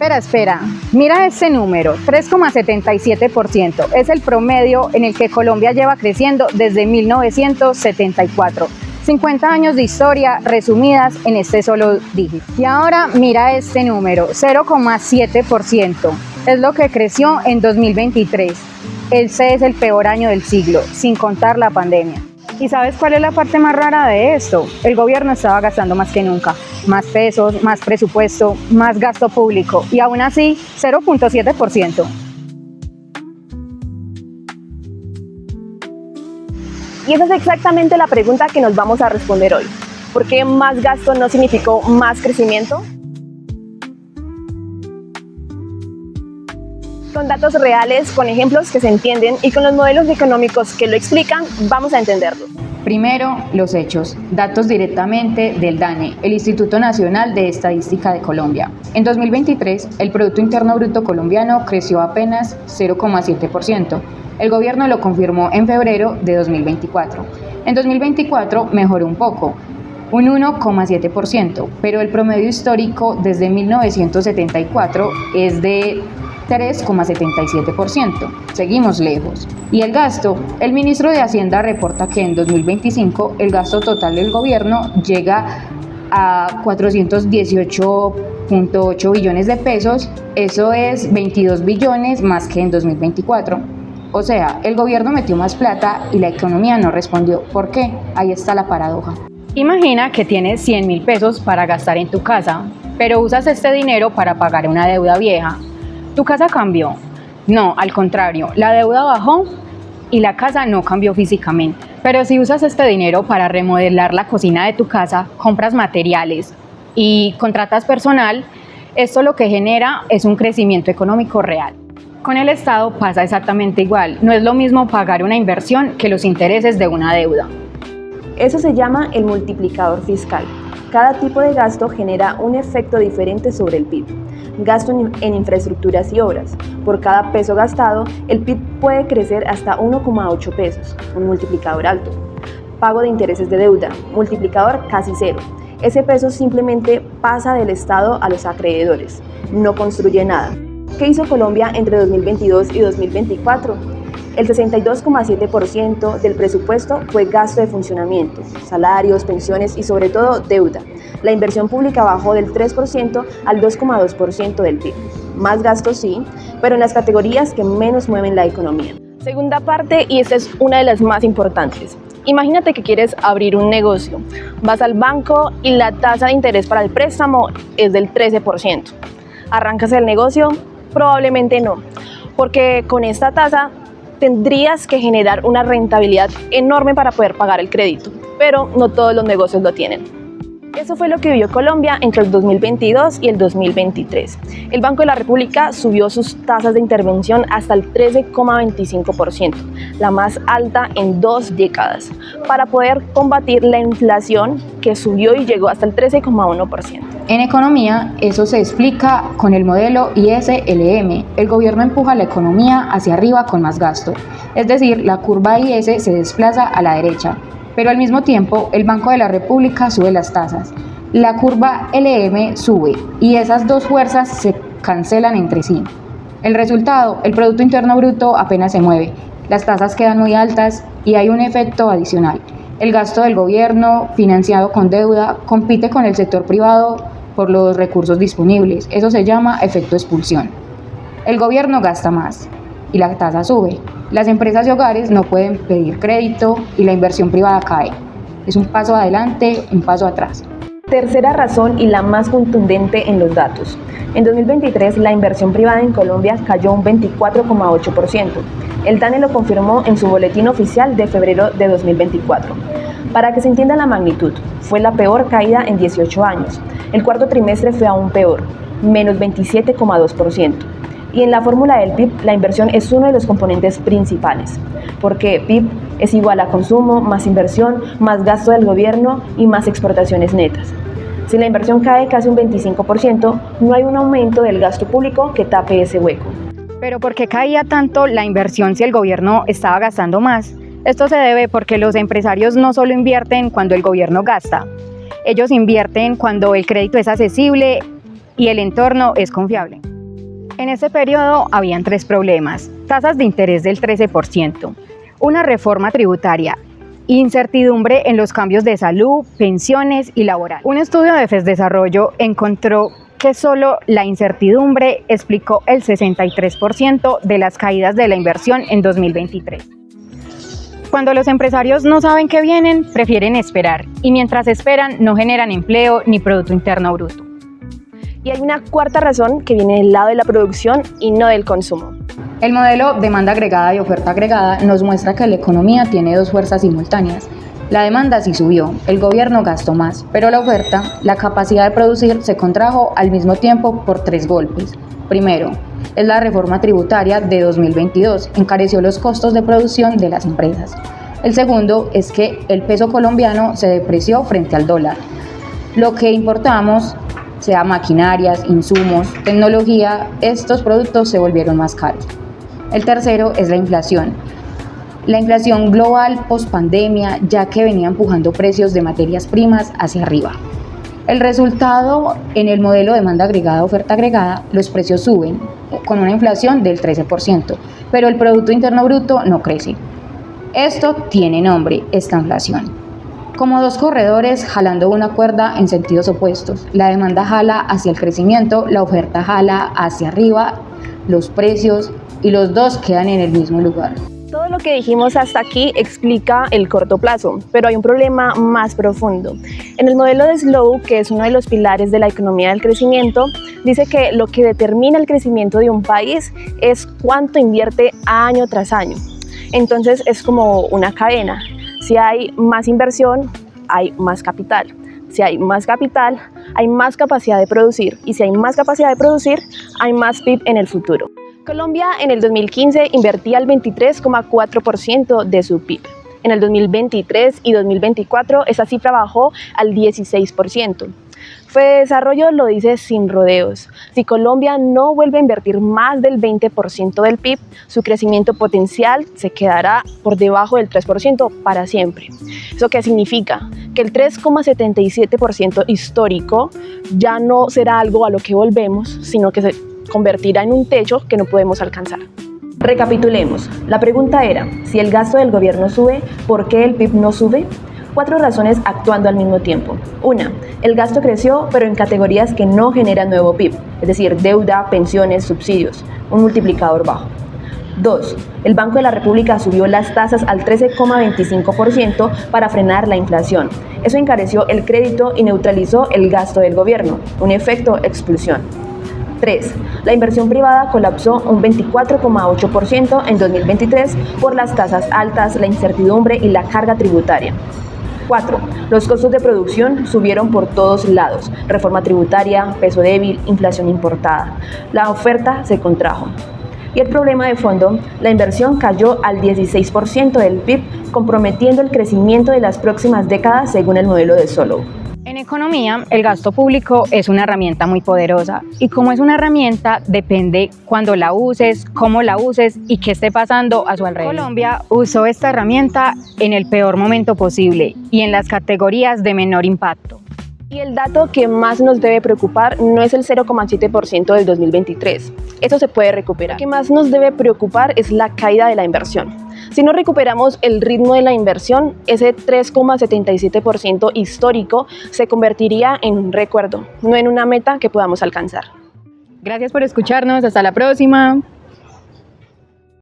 Espera, mira ese número, 3,77%. Es el promedio en el que Colombia lleva creciendo desde 1974. 50 años de historia resumidas en este solo dígito. Y ahora mira este número, 0,7%. Es lo que creció en 2023. Ese es el peor año del siglo, sin contar la pandemia. ¿Y sabes cuál es la parte más rara de esto? El gobierno estaba gastando más que nunca. Más pesos, más presupuesto, más gasto público. Y aún así, 0,7%. Y esa es exactamente la pregunta que nos vamos a responder hoy. ¿Por qué más gasto no significó más crecimiento? Con datos reales, con ejemplos que se entienden y con los modelos económicos que lo explican, vamos a entenderlo. Primero, los hechos. Datos directamente del DANE, el Instituto Nacional de Estadística de Colombia. En 2023, el Producto Interno Bruto colombiano creció apenas 0,7%. El gobierno lo confirmó en febrero de 2024. En 2024 mejoró un poco, un 1,7%, pero el promedio histórico desde 1974 es de 3,77%. Seguimos lejos. Y el gasto, el ministro de Hacienda reporta que en 2025 el gasto total del gobierno llega a 418.8 billones de pesos, eso es 22 billones más que en 2024. O sea, el gobierno metió más plata y la economía no respondió. ¿Por qué? Ahí está la paradoja. Imagina que tienes 100.000 pesos para gastar en tu casa, pero usas este dinero para pagar una deuda vieja. ¿Tu casa cambió? No, al contrario, la deuda bajó y la casa no cambió físicamente. Pero si usas este dinero para remodelar la cocina de tu casa, compras materiales y contratas personal, esto lo que genera es un crecimiento económico real. Con el Estado pasa exactamente igual. No es lo mismo pagar una inversión que los intereses de una deuda. Eso se llama el multiplicador fiscal. Cada tipo de gasto genera un efecto diferente sobre el PIB. Gasto en infraestructuras y obras. Por cada peso gastado, el PIB puede crecer hasta 1,8 pesos, un multiplicador alto. Pago de intereses de deuda, multiplicador casi cero. Ese peso simplemente pasa del Estado a los acreedores, no construye nada. ¿Qué hizo Colombia entre 2022 y 2024? El 62,7% del presupuesto fue gasto de funcionamiento, salarios, pensiones y sobre todo deuda. La inversión pública bajó del 3% al 2,2% del PIB. Más gastos sí, pero en las categorías que menos mueven la economía. Segunda parte, y esta es una de las más importantes. Imagínate que quieres abrir un negocio. Vas al banco y la tasa de interés para el préstamo es del 13%. ¿Arrancas el negocio? Probablemente no, porque con esta tasa tendrías que generar una rentabilidad enorme para poder pagar el crédito, pero no todos los negocios lo tienen. Eso fue lo que vivió Colombia entre el 2022 y el 2023. El Banco de la República subió sus tasas de intervención hasta el 13,25%, la más alta en 2 décadas, para poder combatir la inflación que subió y llegó hasta el 13,1%. En economía, eso se explica con el modelo IS-LM. El gobierno empuja la economía hacia arriba con más gasto, es decir, la curva IS se desplaza a la derecha. Pero al mismo tiempo, el Banco de la República sube las tasas, la curva LM sube y esas dos fuerzas se cancelan entre sí. El resultado, el Producto Interno Bruto apenas se mueve, las tasas quedan muy altas y hay un efecto adicional. El gasto del gobierno, financiado con deuda, compite con el sector privado por los recursos disponibles. Eso se llama efecto expulsión. El gobierno gasta más y la tasa sube. Las empresas y hogares no pueden pedir crédito y la inversión privada cae. Es un paso adelante, un paso atrás. Tercera razón y la más contundente en los datos. En 2023 la inversión privada en Colombia cayó un 24,8%. El DANE lo confirmó en su boletín oficial de febrero de 2024. Para que se entienda la magnitud, fue la peor caída en 18 años. El cuarto trimestre fue aún peor, menos 27,2%. Y en la fórmula del PIB, la inversión es uno de los componentes principales, porque PIB es igual a consumo, más inversión, más gasto del gobierno y más exportaciones netas. Si la inversión cae casi un 25%, no hay un aumento del gasto público que tape ese hueco. Pero ¿por qué caía tanto la inversión si el gobierno estaba gastando más? Esto se debe porque los empresarios no solo invierten cuando el gobierno gasta, ellos invierten cuando el crédito es accesible y el entorno es confiable. En ese periodo habían 3 problemas: tasas de interés del 13%, una reforma tributaria, incertidumbre en los cambios de salud, pensiones y laboral. Un estudio de FESDesarrollo encontró que solo la incertidumbre explicó el 63% de las caídas de la inversión en 2023. Cuando los empresarios no saben qué vienen, prefieren esperar, y mientras esperan no generan empleo ni Producto Interno Bruto. Y hay una cuarta razón que viene del lado de la producción y no del consumo. El modelo demanda agregada y oferta agregada nos muestra que la economía tiene 2 fuerzas simultáneas. La demanda sí subió, el gobierno gastó más, pero la oferta, la capacidad de producir, se contrajo al mismo tiempo por 3 golpes. Primero, es la reforma tributaria de 2022, encareció los costos de producción de las empresas. El segundo es que el peso colombiano se depreció frente al dólar. Lo que importamos, sea maquinarias, insumos, tecnología, estos productos se volvieron más caros. El tercero es la inflación. La inflación global post-pandemia, ya que venía empujando precios de materias primas hacia arriba. El resultado, en el modelo demanda agregada, oferta agregada, los precios suben con una inflación del 13%, pero el Producto Interno Bruto no crece. Esto tiene nombre, estanflación. Como 2 corredores jalando una cuerda en sentidos opuestos. La demanda jala hacia el crecimiento, la oferta jala hacia arriba, los precios, y los 2 quedan en el mismo lugar. Todo lo que dijimos hasta aquí explica el corto plazo, pero hay un problema más profundo. En el modelo de Slow, que es uno de los pilares de la economía del crecimiento, dice que lo que determina el crecimiento de un país es cuánto invierte año tras año. Entonces es como una cadena. Si hay más inversión, hay más capital. Si hay más capital, hay más capacidad de producir. Y si hay más capacidad de producir, hay más PIB en el futuro. Colombia en el 2015 invertía el 23,4% de su PIB. En el 2023 y 2024 esa cifra bajó al 16%. FEDesarrollo lo dice sin rodeos. Si Colombia no vuelve a invertir más del 20% del PIB, su crecimiento potencial se quedará por debajo del 3% para siempre. ¿Eso qué significa? Que el 3,77% histórico ya no será algo a lo que volvemos, sino que se convertirá en un techo que no podemos alcanzar. Recapitulemos. La pregunta era, si el gasto del gobierno sube, ¿por qué el PIB no sube? 4 razones actuando al mismo tiempo. 1. El gasto creció, pero en categorías que no generan nuevo PIB, es decir, deuda, pensiones, subsidios, un multiplicador bajo. 2. El Banco de la República subió las tasas al 13,25% para frenar la inflación. Eso encareció el crédito y neutralizó el gasto del gobierno, un efecto expulsión. 3. La inversión privada colapsó un 24,8% en 2023 por las tasas altas, la incertidumbre y la carga tributaria. 4. Los costos de producción subieron por todos lados. Reforma tributaria, peso débil, inflación importada. La oferta se contrajo. Y el problema de fondo, la inversión cayó al 16% del PIB, comprometiendo el crecimiento de las próximas décadas según el modelo de Solow. En economía, el gasto público es una herramienta muy poderosa y como es una herramienta, depende cuándo la uses, cómo la uses y qué esté pasando a su alrededor. Colombia usó esta herramienta en el peor momento posible y en las categorías de menor impacto. Y el dato que más nos debe preocupar no es el 0,7% del 2023. Eso se puede recuperar. Lo que más nos debe preocupar es la caída de la inversión. Si no recuperamos el ritmo de la inversión, ese 3,77% histórico se convertiría en un recuerdo, no en una meta que podamos alcanzar. Gracias por escucharnos. Hasta la próxima.